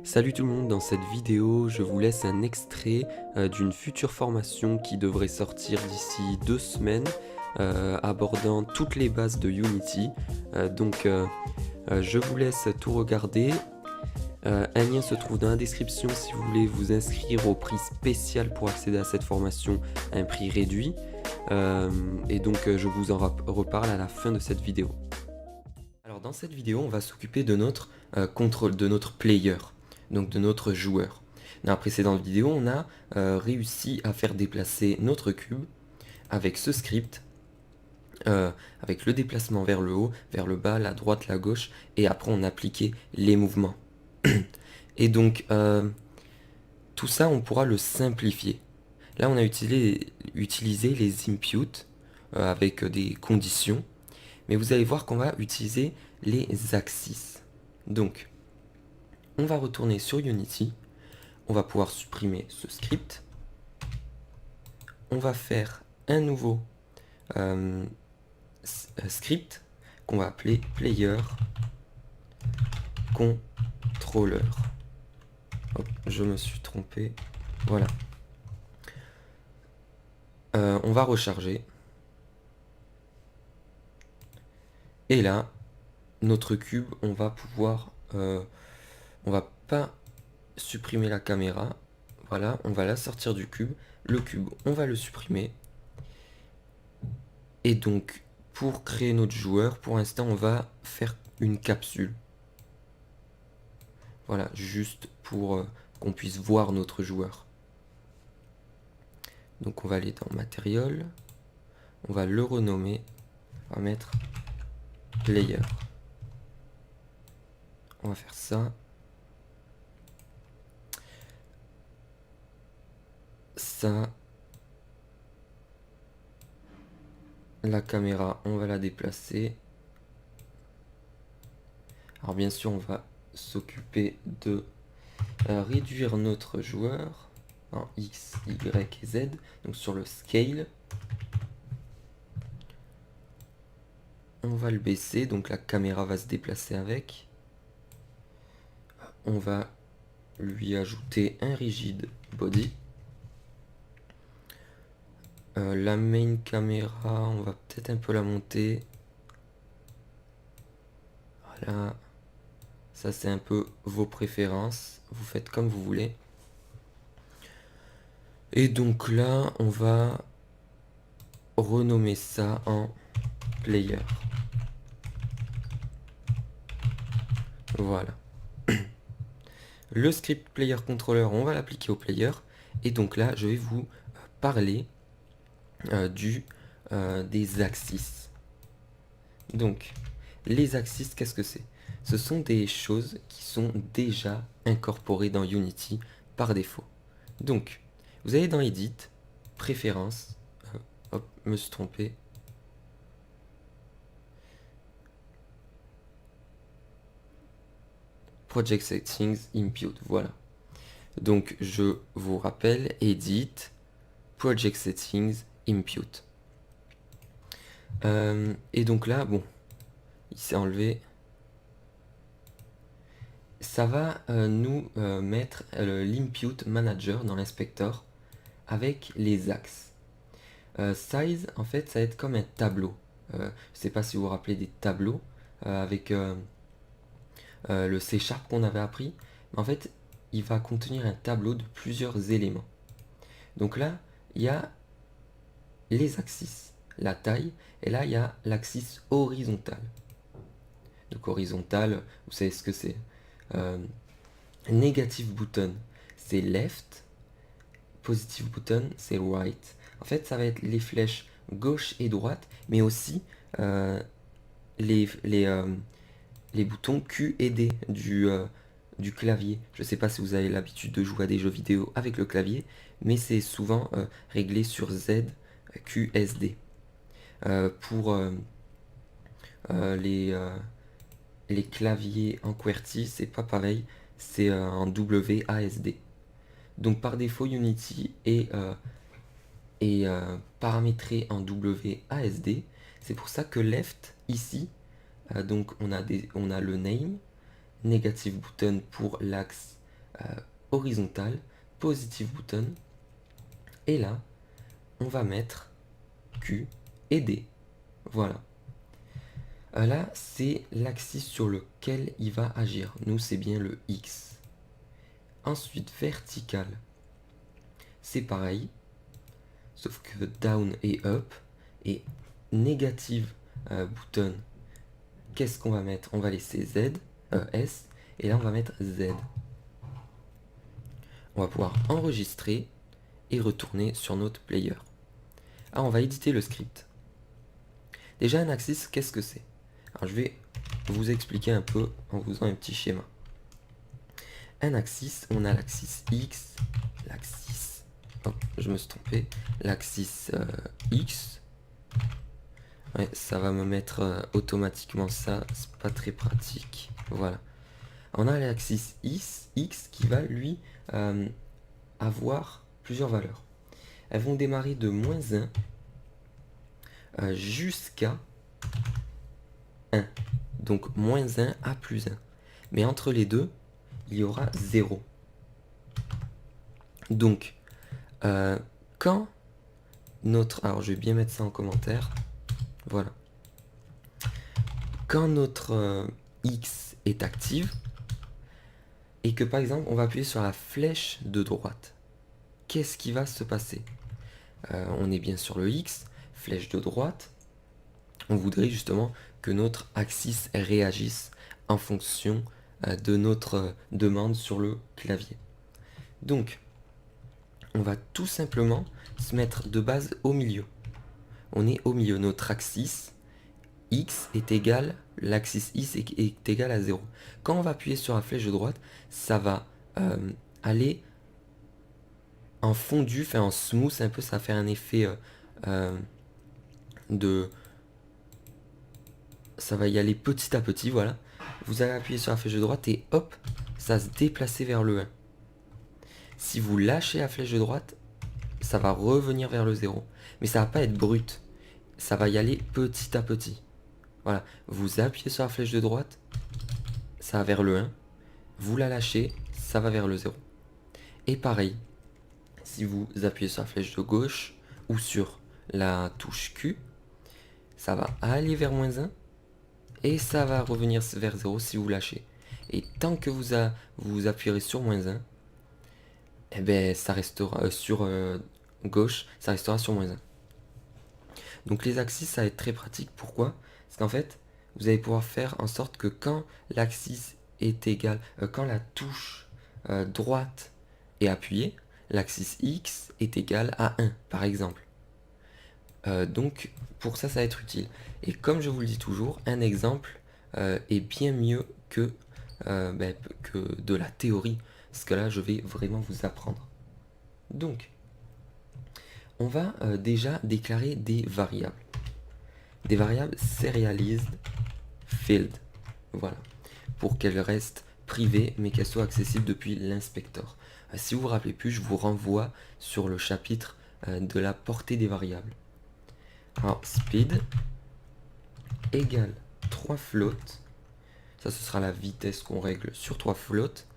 Salut tout le monde, dans cette vidéo, je vous laisse un extrait d'une future formation qui devrait sortir d'ici 2 semaines, abordant toutes les bases de Unity. Je vous laisse tout regarder. Un lien se trouve dans la description si vous voulez vous inscrire au prix spécial pour accéder à cette formation à un prix réduit. Je vous en reparle à la fin de cette vidéo. Alors dans cette vidéo, on va s'occuper de notre contrôle, de notre player, donc de notre joueur. Dans la précédente vidéo, on a réussi à faire déplacer notre cube avec ce script, avec le déplacement vers le haut, vers le bas, la droite, la gauche, et après on appliquait les mouvements. Et donc tout ça, on pourra le simplifier. Là, on a utilisé les inputs avec des conditions. Mais vous allez voir qu'on va utiliser les axes. Donc, on va retourner sur Unity. On va pouvoir supprimer ce script. On va faire un nouveau script qu'on va appeler player controller. Hop, je me suis trompé. Voilà. On va recharger. Et là, notre cube, on va pouvoir... on va pas supprimer la caméra. Voilà, on va la sortir du cube. Le cube, on va le supprimer. Et donc, pour créer notre joueur, pour l'instant, on va faire une capsule. Voilà, juste pour qu'on puisse voir notre joueur. Donc, on va aller dans Matériel. On va le renommer. On va mettre Player. On va faire ça. Ça. La caméra, on va la déplacer. Alors bien sûr, on va s'occuper de réduire notre joueur en X, Y et Z. Donc sur le scale, on va le baisser. Donc la caméra va se déplacer avec. On va lui ajouter un rigid body. La main caméra, on va peut-être un peu la monter. Voilà. Ça, c'est un peu vos préférences. Vous faites comme vous voulez. Et donc là, on va renommer ça en player. Voilà. Le script player controller, on va l'appliquer au player. Et donc là, je vais vous parler des axes. Donc, les axes, qu'est-ce que c'est? Ce sont des choses qui sont déjà incorporées dans Unity par défaut. Donc, vous allez dans Edit, Préférences, hop, me suis trompé. Project Settings, Input, voilà. Donc, je vous rappelle, Edit, Project Settings, Input. Et donc là, bon, il s'est enlevé. Ça va nous mettre l'input manager dans l'inspecteur avec les axes. Size, en fait, ça va être comme un tableau. Je ne sais pas si vous vous rappelez des tableaux avec le C# qu'on avait appris. Mais en fait, il va contenir un tableau de plusieurs éléments. Donc là, il y a les axes, la taille, et là, il y a l'axis horizontal. Donc horizontal, vous savez ce que c'est. Negative button, c'est left. Positive button, c'est right. En fait, ça va être les flèches gauche et droite, mais aussi les boutons Q et D du clavier. Je ne sais pas si vous avez l'habitude de jouer à des jeux vidéo avec le clavier, mais c'est souvent réglé sur Z, Q, S, D. Pour les claviers en QWERTY, c'est pas pareil, c'est en WASD. Donc par défaut, Unity est paramétré en WASD. C'est pour ça que left, ici, donc on a le name, negative button pour l'axe horizontal, positive button, et là, on va mettre Q et D. Voilà. Là, c'est l'axe sur lequel il va agir. Nous, c'est bien le X. Ensuite, vertical, c'est pareil, sauf que down et up. Et négative button, qu'est-ce qu'on va mettre? On va laisser Z, S, et là, on va mettre Z. On va pouvoir enregistrer et retourner sur notre player. On va éditer le script. Déjà, un axis, qu'est-ce que c'est? Alors, je vais vous expliquer un peu en vous faisant un petit schéma. Un axis, on a l'axis X, l'axis, je me suis trompé, l'axis X. Ouais, ça va me mettre automatiquement ça, c'est pas très pratique. Voilà. On a l'axis X qui va lui avoir plusieurs valeurs. Elles vont démarrer de -1 jusqu'à 1. Donc -1 à +1. Mais entre les deux, il y aura 0. Donc, quand notre... Alors, je vais bien mettre ça en commentaire. Voilà. Quand notre X est active, et que par exemple, on va appuyer sur la flèche de droite, qu'est-ce qui va se passer? On est bien sur le X, flèche de droite. On voudrait justement que notre axis réagisse en fonction de notre demande sur le clavier. Donc, on va tout simplement se mettre de base au milieu. On est au milieu. Notre axis X est égal, l'axis X est égal à 0. Quand on va appuyer sur la flèche de droite, ça va aller en fondu, en smooth un peu, ça va faire un effet de... Ça va y aller petit à petit, voilà. Vous allez appuyer sur la flèche de droite et hop, ça va se déplacer vers le 1. Si vous lâchez la flèche de droite, ça va revenir vers le 0. Mais ça va pas être brut. Ça va y aller petit à petit. Voilà. Vous appuyez sur la flèche de droite, ça va vers le 1. Vous la lâchez, ça va vers le 0. Et pareil, si vous appuyez sur la flèche de gauche ou sur la touche Q, ça va aller vers -1 et ça va revenir vers 0 si vous lâchez. Et tant que vous appuierez sur -1, eh ben, ça restera sur gauche, ça restera sur -1. Donc les axes, ça va être très pratique. Pourquoi? Parce qu'en fait, vous allez pouvoir faire en sorte que quand l'axis est égal, quand la touche droite est appuyée, l'axis X est égal à 1, par exemple. Donc pour ça, ça va être utile. Et comme je vous le dis toujours, un exemple est bien mieux que de la théorie. Parce que là, je vais vraiment vous apprendre. Donc, on va déjà déclarer des variables. Des variables serialized field. Voilà. Pour qu'elles restent privées, mais qu'elles soient accessibles depuis l'inspecteur. Si vous vous rappelez plus, je vous renvoie sur le chapitre de la portée des variables. Alors, speed égale 3 floats. Ça, ce sera la vitesse qu'on règle sur 3 floats.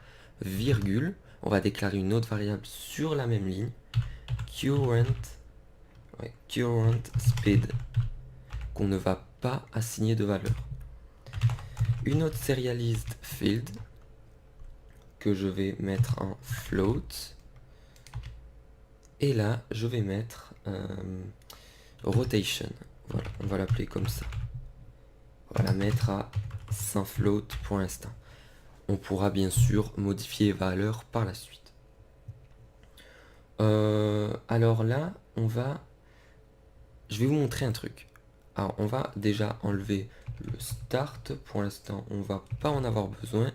Virgule. On va déclarer une autre variable sur la même ligne. Current speed. Qu'on ne va pas assigner de valeur. Une autre serialized field que je vais mettre en float. Et là, je vais mettre rotation. Voilà, on va l'appeler comme ça. On va la mettre à sans float pour l'instant. On pourra bien sûr modifier les valeurs par la suite. Alors là, je vais vous montrer un truc. Alors, on va déjà enlever le start. Pour l'instant, on va pas en avoir besoin.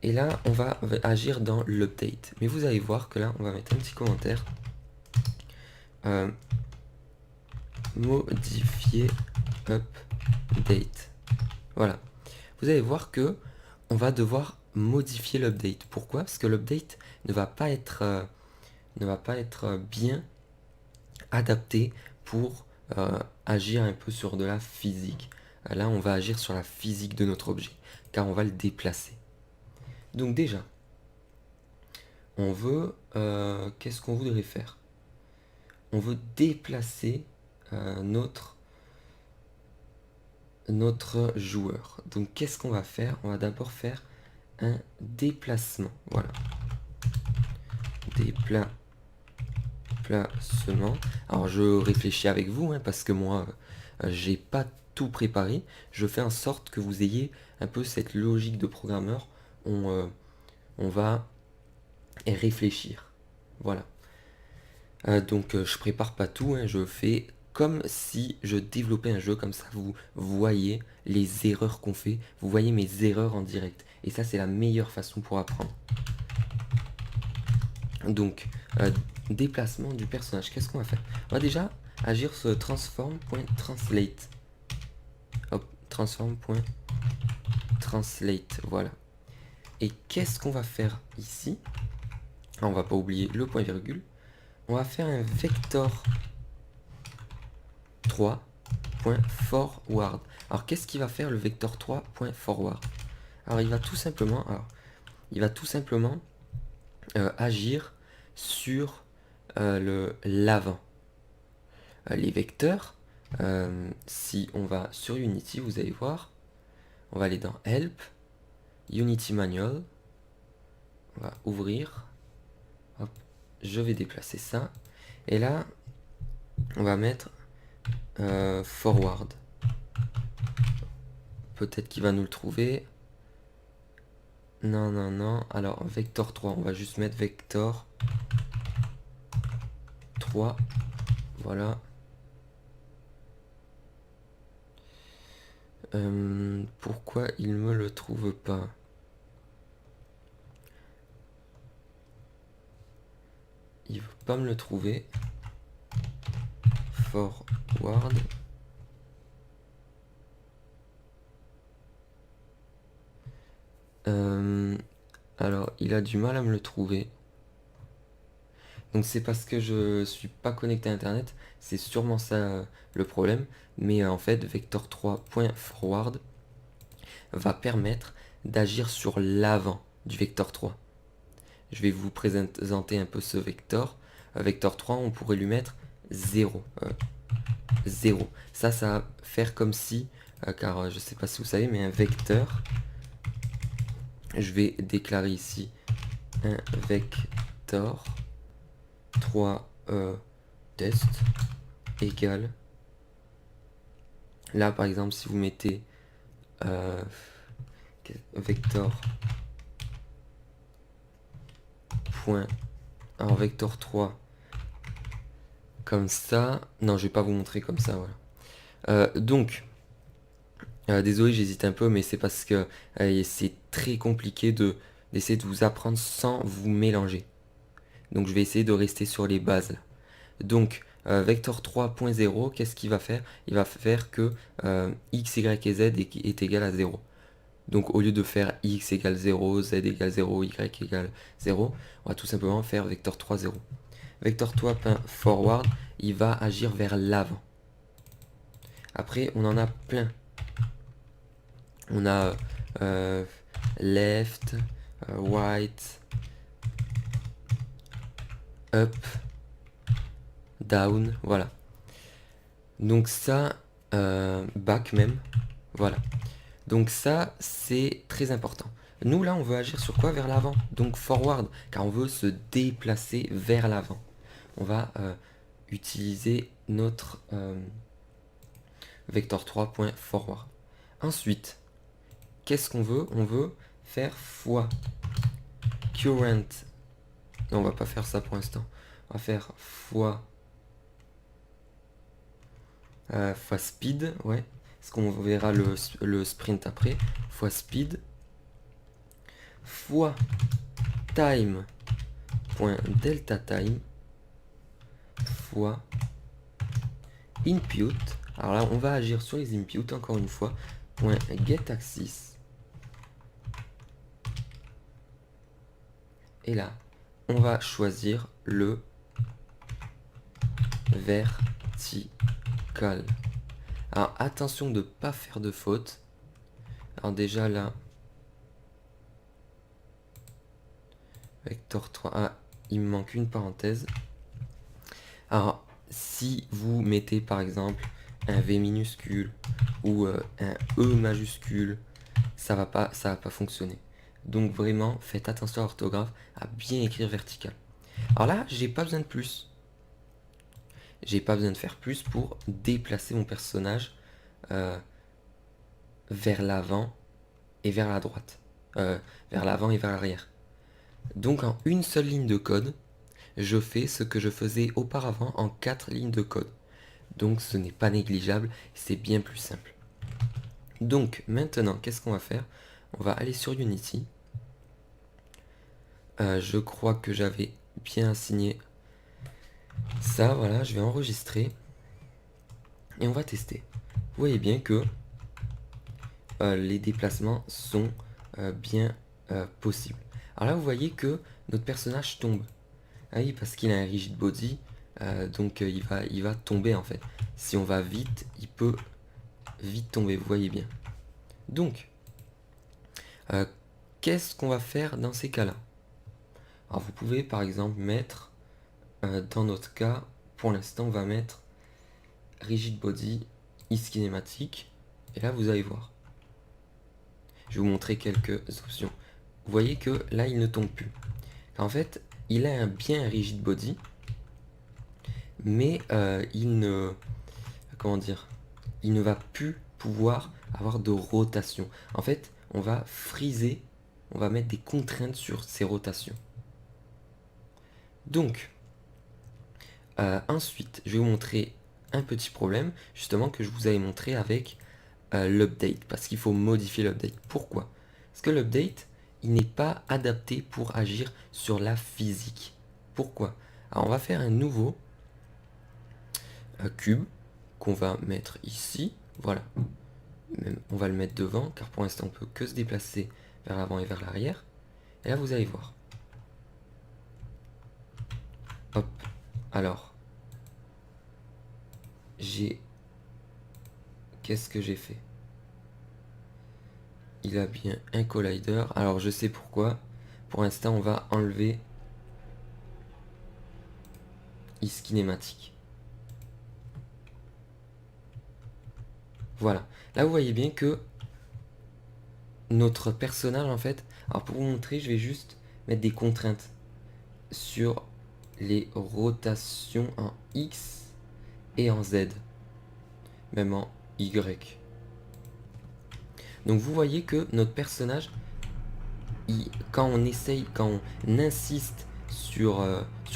Et là, on va agir dans l'update. Mais vous allez voir que là, on va mettre un petit commentaire. Modifier update. Voilà. Vous allez voir que on va devoir modifier l'update. Pourquoi? Parce que l'update ne va pas être bien adapté pour agir un peu sur de la physique. Là, on va agir sur la physique de notre objet, car on va le déplacer. Donc déjà, on veut, qu'est-ce qu'on voudrait faire? On veut déplacer notre joueur. Donc qu'est-ce qu'on va faire? On va d'abord faire un déplacement. Voilà. Déplacement. Alors je réfléchis avec vous, hein, parce que moi, j'ai pas tout préparé. Je fais en sorte que vous ayez un peu cette logique de programmeur. On va réfléchir. Voilà. Donc je prépare pas tout, hein, je fais comme si je développais un jeu, comme ça vous voyez les erreurs qu'on fait, vous voyez mes erreurs en direct. Et ça c'est la meilleure façon pour apprendre. Donc déplacement du personnage, qu'est-ce qu'on va faire? On va déjà agir sur transform.translate. Hop, transform.translate, voilà. Et qu'est-ce qu'on va faire ici? On va pas oublier le point virgule. On va faire un vector 3.forward. Alors qu'est-ce qu'il va faire le vecteur 3.forward? Alors il va tout simplement, agir sur l'avant. Les vecteurs, si on va sur Unity, vous allez voir, on va aller dans Help, Unity Manual, on va ouvrir, hop, je vais déplacer ça, et là, on va mettre forward. Peut-être qu'il va nous le trouver. Non. Alors, vector 3, on va juste mettre vector 3. Voilà. Pourquoi il me le trouve pas? Il veut pas me le trouver. Forward. Alors, il a du mal à me le trouver. Donc c'est parce que je suis pas connecté à internet, c'est sûrement ça le problème. Mais en fait, vector 3.forward va permettre d'agir sur l'avant du vecteur 3. Je vais vous présenter un peu ce vecteur. Vecteur 3, on pourrait lui mettre 0. 0. Ça va faire comme si, car je sais pas si vous savez, mais un vecteur, je vais déclarer ici un vecteur 3 test égale, là par exemple si vous mettez vecteur point, alors vecteur 3 comme ça, non je vais pas vous montrer comme ça, voilà. Donc désolé, j'hésite un peu, mais c'est parce que c'est très compliqué d'essayer de vous apprendre sans vous mélanger. Donc je vais essayer de rester sur les bases là. Donc vector 3.0, qu'est-ce qu'il va faire? Il va faire que x, y et z est égal à 0. Donc au lieu de faire x égale 0, z égale 0, y égale 0, on va tout simplement faire vector 3, 0. Vector 3.forward, il va agir vers l'avant. Après, on en a plein. On a left, right, up, down, voilà. Donc ça, back même, voilà. Donc ça, c'est très important. Nous, là, on veut agir sur quoi? Vers l'avant. Donc forward, car on veut se déplacer vers l'avant. On va utiliser notre vector 3.forward. Ensuite, qu'est-ce qu'on veut? On veut faire fois current. Non, on va pas faire ça pour l'instant. On va faire fois speed, ouais. Parce qu'on verra le sprint après. Fois speed. Fois time. Point delta time. Fois input. Alors là, on va agir sur les inputs encore une fois. Point get axis. Et là, on va choisir le vertical. Alors attention de ne pas faire de faute. Alors déjà là, Vector 3. Ah, il me manque une parenthèse. Alors, si vous mettez par exemple un V minuscule ou un E majuscule, ça va pas fonctionner. Donc vraiment, faites attention à l'orthographe, à bien écrire vertical. Alors là, j'ai pas besoin de plus. J'ai pas besoin de faire plus pour déplacer mon personnage vers l'avant et vers la droite. Vers l'avant et vers l'arrière. Donc en une seule ligne de code, je fais ce que je faisais auparavant en 4 lignes de code. Donc ce n'est pas négligeable, c'est bien plus simple. Donc maintenant, qu'est-ce qu'on va faire? On va aller sur Unity. Je crois que j'avais bien assigné ça, voilà, je vais enregistrer. Et on va tester. Vous voyez bien que les déplacements sont bien possibles. Alors là, vous voyez que notre personnage tombe. Ah oui, parce qu'il a un rigid body, donc il va tomber en fait. Si on va vite, il peut vite tomber, vous voyez bien. Donc, qu'est-ce qu'on va faire dans ces cas-là? Alors vous pouvez par exemple mettre, dans notre cas, pour l'instant on va mettre rigid body, iSkinematic, et là vous allez voir. Je vais vous montrer quelques options. Vous voyez que là il ne tombe plus. En fait, il a bien un rigid body, mais il ne... Comment dire? Il ne va plus pouvoir avoir de rotation. En fait, on va friser, on va mettre des contraintes sur ces rotations. Donc, ensuite, je vais vous montrer un petit problème, justement, que je vous avais montré avec l'update, parce qu'il faut modifier l'update. Pourquoi? Parce que l'update, il n'est pas adapté pour agir sur la physique. Pourquoi? Alors, on va faire un nouveau cube qu'on va mettre ici. Voilà. Même, on va le mettre devant, car pour l'instant, on peut que se déplacer vers l'avant et vers l'arrière. Et là, vous allez voir. Hop. Alors, qu'est-ce que j'ai fait? Il a bien un collider. Alors, je sais pourquoi. Pour l'instant, on va enlever iSkinematic. Voilà. Là, vous voyez bien que notre personnage, en fait... Alors, pour vous montrer, je vais juste mettre des contraintes sur les rotations en X et en Z. Même en Y. Donc, vous voyez que notre personnage, quand on insiste sur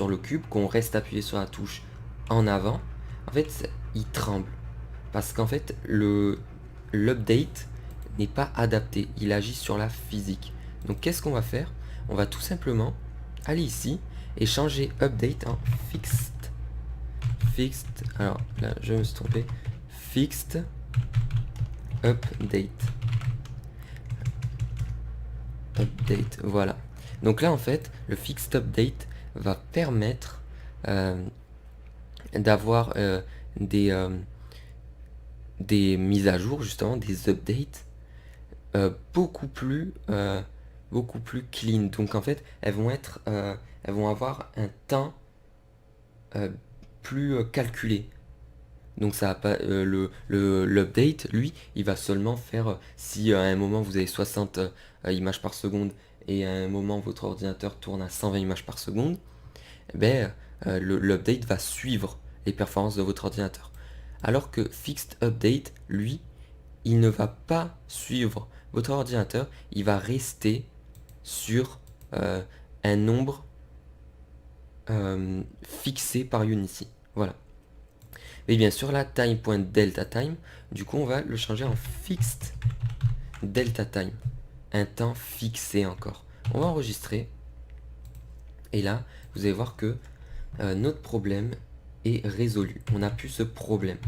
le cube, qu'on reste appuyé sur la touche en avant, en fait, il tremble. Parce qu'en fait, l'update n'est pas adapté. Il agit sur la physique. Donc, qu'est-ce qu'on va faire? On va tout simplement aller ici et changer update en fixed. Fixed. Alors, là, je me suis trompé. Fixed update. Update, voilà. Donc là, en fait, le fixed update va permettre d'avoir des mises à jour, justement, des updates beaucoup plus clean. Donc en fait, elles vont avoir un temps plus calculé. Donc ça va pas l'update, lui, il va seulement faire si à un moment vous avez 60 images par seconde et à un moment votre ordinateur tourne à 120 images par seconde, ben l'update va suivre les performances de votre ordinateur. Alors que fixed update, lui, il ne va pas suivre votre ordinateur, il va rester sur un nombre fixé par Unity. Voilà. Et bien sûr, la time.deltaTime, du coup, on va le changer en fixed deltaTime. Un temps fixé encore. On va enregistrer. Et là, vous allez voir que notre problème est résolu. On n'a plus ce problème.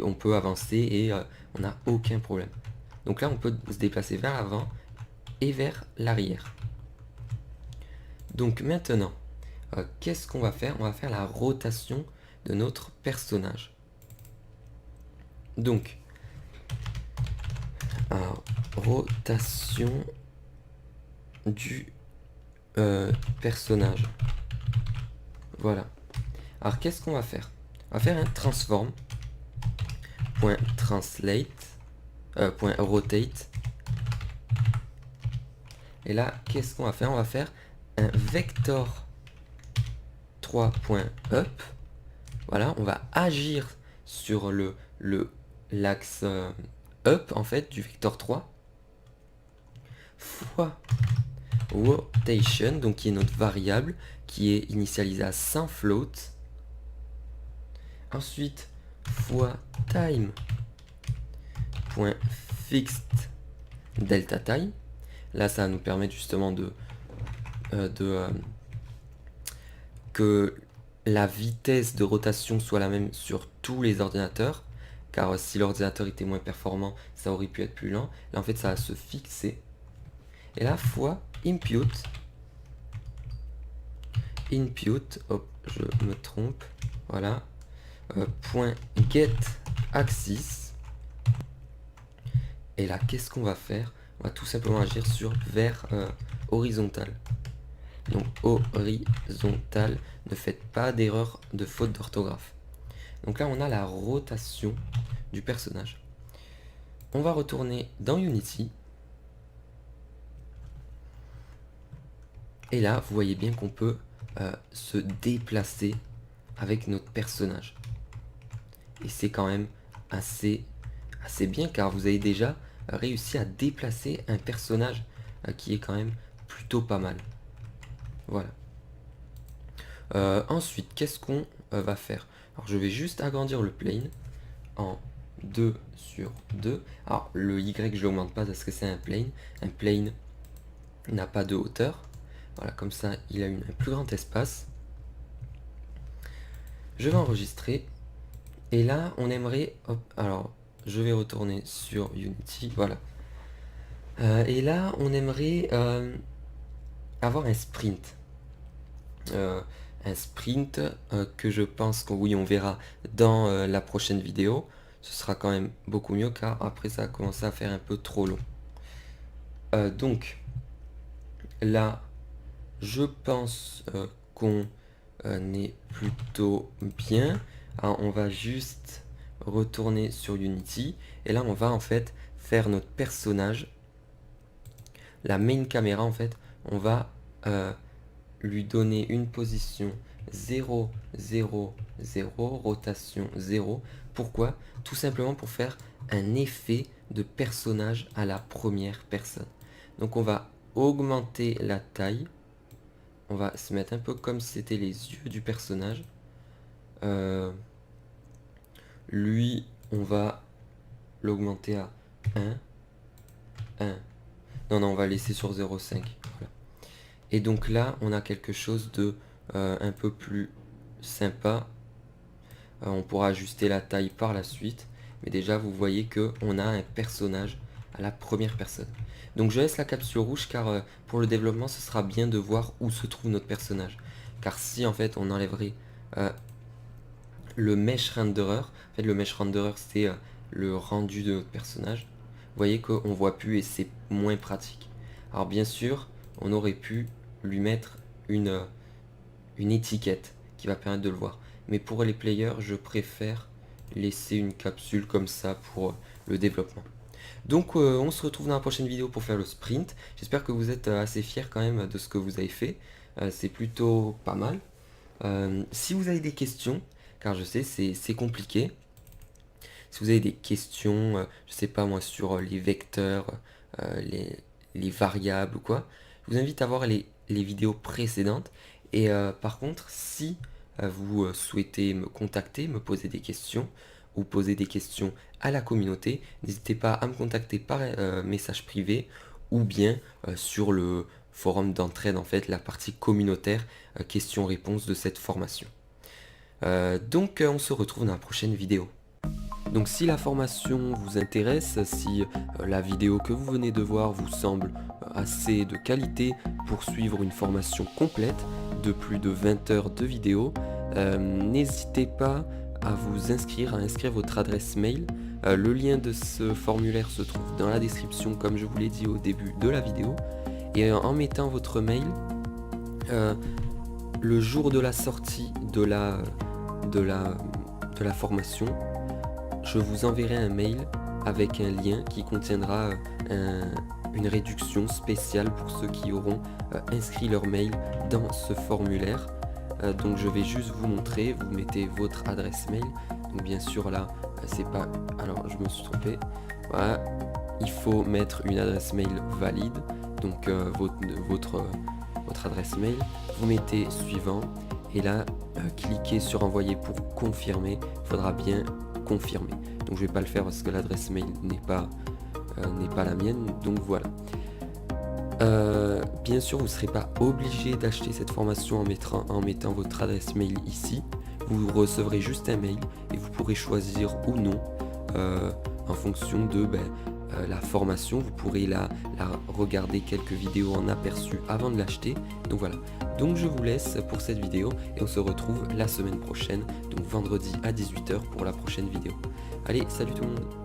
On peut avancer et on n'a aucun problème. Donc là, on peut se déplacer vers l'avant et vers l'arrière. Donc maintenant, qu'est-ce qu'on va faire? On va faire la rotation de notre personnage. Donc, rotation du personnage. Voilà. Alors qu'est-ce qu'on va faire? On va faire un transform.translate .rotate. Et là, qu'est-ce qu'on va faire? On va faire un vector 3.up. Voilà, on va agir sur l'axe up en fait du vecteur 3 fois rotation, donc qui est notre variable qui est initialisée à 100 float. Ensuite fois time.fixed delta time. Là, ça va nous permettre justement que la vitesse de rotation soit la même sur tous les ordinateurs, car si l'ordinateur était moins performant, ça aurait pu être plus lent. Là, en fait, ça va se fixer. Et là, fois input, hop, je me trompe, voilà, point get axis. Et là, qu'est-ce qu'on va faire? On va tout simplement agir sur vers horizontal. Donc horizontal, ne faites pas d'erreur de faute d'orthographe. Donc là, on a la rotation du personnage. On va retourner dans Unity. Et là, vous voyez bien qu'on peut se déplacer avec notre personnage. Et c'est quand même assez bien, car vous avez déjà réussi à déplacer un personnage qui est quand même plutôt pas mal. Voilà. Ensuite, qu'est-ce qu'on va faire? Alors, je vais juste agrandir le plane en 2 sur 2. Alors, le Y, je l'augmente pas parce que c'est un plane. Un plane n'a pas de hauteur. Voilà, comme ça, il a un plus grand espace. Je vais enregistrer. Et là, on aimerait... Hop, alors, je vais retourner sur Unity. Voilà. Et là, on aimerait avoir un sprint. Que je pense que oui, on verra dans la prochaine vidéo. Ce sera quand même beaucoup mieux, car après, ça a commencé à faire un peu trop long. Donc, là... Je pense qu'on est plutôt bien. Alors, on va juste retourner sur Unity. Et là, on va en fait faire notre personnage. La main caméra, en fait, on va lui donner une position 0, 0, 0, rotation 0. Pourquoi? Tout simplement pour faire un effet de personnage à la première personne. Donc, on va augmenter la taille. On va se mettre un peu comme si c'était les yeux du personnage. Lui, on va l'augmenter à 1. 1. Non, on va laisser sur 0,5. Voilà. Et donc là, on a quelque chose de un peu plus sympa. On pourra ajuster la taille par la suite. Mais déjà, vous voyez qu'on a un personnage à la première personne. Donc je laisse la capsule rouge, car pour le développement, ce sera bien de voir où se trouve notre personnage. Car si en fait on enlèverait le mesh renderer, en fait le mesh renderer c'est le rendu de notre personnage, vous voyez qu'on voit plus et c'est moins pratique. Alors bien sûr, on aurait pu lui mettre une étiquette qui va permettre de le voir. Mais pour les players, je préfère laisser une capsule comme ça pour le développement. Donc on se retrouve dans la prochaine vidéo pour faire le sprint. J'espère que vous êtes assez fiers quand même de ce que vous avez fait. C'est plutôt pas mal. Si vous avez des questions, car je sais c'est compliqué. Si vous avez des questions, je sais pas moi, sur les vecteurs, les variables ou quoi, je vous invite à voir les vidéos précédentes. Et par contre, si vous souhaitez me contacter, me poser des questions, ou poser des questions à la communauté, n'hésitez pas à me contacter par message privé ou bien sur le forum d'entraide, en fait, la partie communautaire, questions-réponses de cette formation. Donc on se retrouve dans la prochaine vidéo. Donc si la formation vous intéresse, si la vidéo que vous venez de voir vous semble assez de qualité pour suivre une formation complète de plus de 20 heures de vidéo, n'hésitez pas à vous inscrire, à inscrire votre adresse mail. Le lien de ce formulaire se trouve dans la description, comme je vous l'ai dit au début de la vidéo. Et en mettant votre mail, Le jour de la sortie de la formation, je vous enverrai un mail avec un lien qui contiendra une réduction spéciale pour ceux qui auront inscrit leur mail dans ce formulaire. Donc je vais juste vous montrer, vous mettez votre adresse mail. Donc bien sûr là, c'est pas... Alors je me suis trompé. Voilà, il faut mettre une adresse mail valide. Donc votre adresse mail. Vous mettez suivant et là, cliquez sur envoyer pour confirmer. Il faudra bien confirmer. Donc je vais pas le faire parce que l'adresse mail n'est pas la mienne. Donc voilà. Bien sûr, vous ne serez pas obligé d'acheter cette formation en mettant votre adresse mail ici. Vous recevrez juste un mail et vous pourrez choisir ou non en fonction de la formation. Vous pourrez la regarder quelques vidéos en aperçu avant de l'acheter. Donc voilà. Donc je vous laisse pour cette vidéo et on se retrouve la semaine prochaine, donc vendredi à 18 h pour la prochaine vidéo. Allez, salut tout le monde!